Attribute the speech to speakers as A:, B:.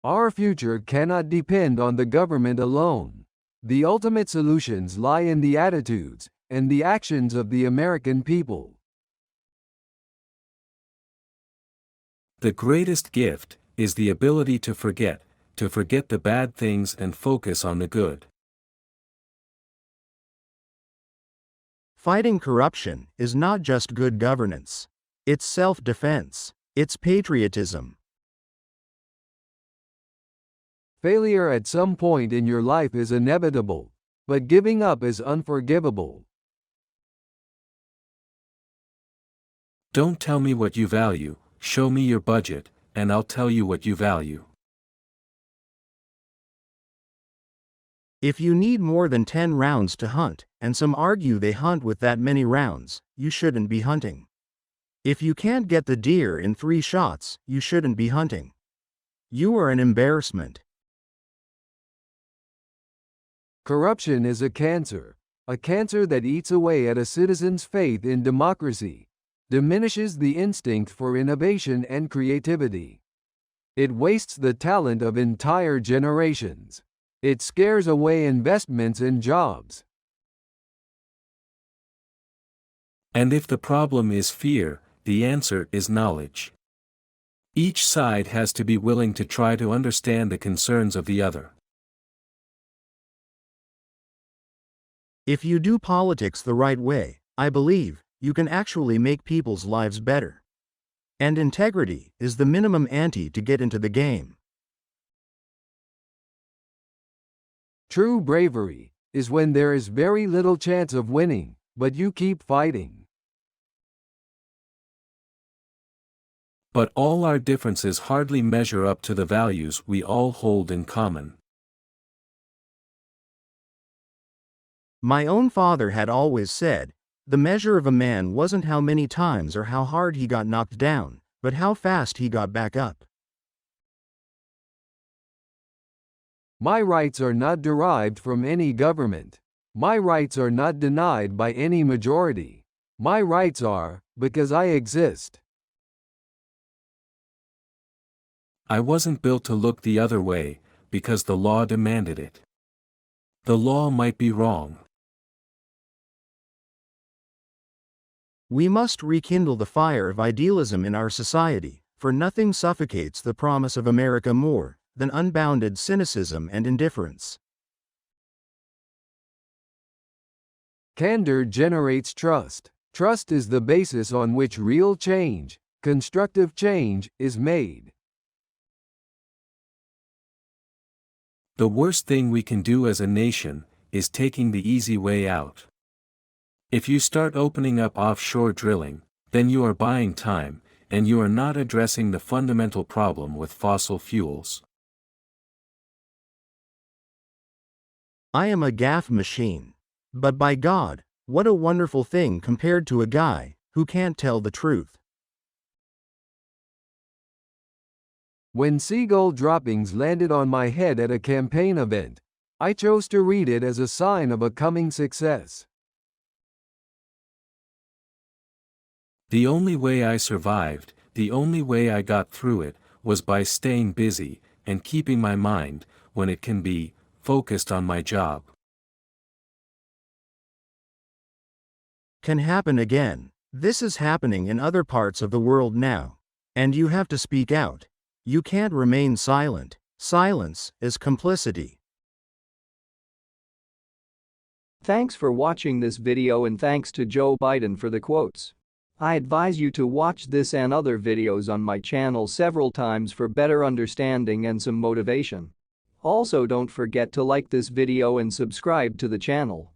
A: Our future cannot depend on the government alone. The ultimate solutions lie in the attitudes and the actions of the American people.
B: The greatest gift is the ability to forget the bad things and focus on the good.
C: Fighting corruption is not just good governance. It's self-defense. It's patriotism.
A: Failure at some point in your life is inevitable, but giving up is unforgivable.
B: Don't tell me what you value, show me your budget, and I'll tell you what you value.
C: If you need more than 10 rounds to hunt, and some argue they hunt with that many rounds, you shouldn't be hunting. If you can't get the deer in 3 shots, you shouldn't be hunting. You are an embarrassment.
A: Corruption is a cancer that eats away at a citizen's faith in democracy, diminishes the instinct for innovation and creativity. It wastes the talent of entire generations. It scares away investments and jobs.
B: And if the problem is fear, the answer is knowledge. Each side has to be willing to try to understand the concerns of the other.
C: If you do politics the right way, I believe, you can actually make people's lives better. And integrity is the minimum ante to get into the game.
A: True bravery is when there is very little chance of winning, but you keep fighting.
B: But all our differences hardly measure up to the values we all hold in common.
C: My own father had always said, the measure of a man wasn't how many times or how hard he got knocked down, but how fast he got back up.
A: My rights are not derived from any government. My rights are not denied by any majority. My rights are, because I exist.
B: I wasn't built to look the other way, because the law demanded it. The law might be wrong.
C: We must rekindle the fire of idealism in our society, for nothing suffocates the promise of America more than unbounded cynicism and indifference.
A: Candor generates trust. Trust is the basis on which real change, constructive change, is made.
B: The worst thing we can do as a nation is taking the easy way out. If you start opening up offshore drilling, then you are buying time, and you are not addressing the fundamental problem with fossil fuels.
C: I am a gaffe machine. But by God, what a wonderful thing compared to a guy who can't tell the truth.
A: When seagull droppings landed on my head at a campaign event, I chose to read it as a sign of a coming success.
B: The only way I survived, the only way I got through it, was by staying busy and keeping my mind, when it can be, focused on my job.
C: Can happen again. This is happening in other parts of the world now. And you have to speak out. You can't remain silent. Silence is complicity.
D: Thanks for watching this video and thanks to Joe Biden for the quotes. I advise you to watch this and other videos on my channel several times for better understanding and some motivation. Also don't forget to like this video and subscribe to the channel.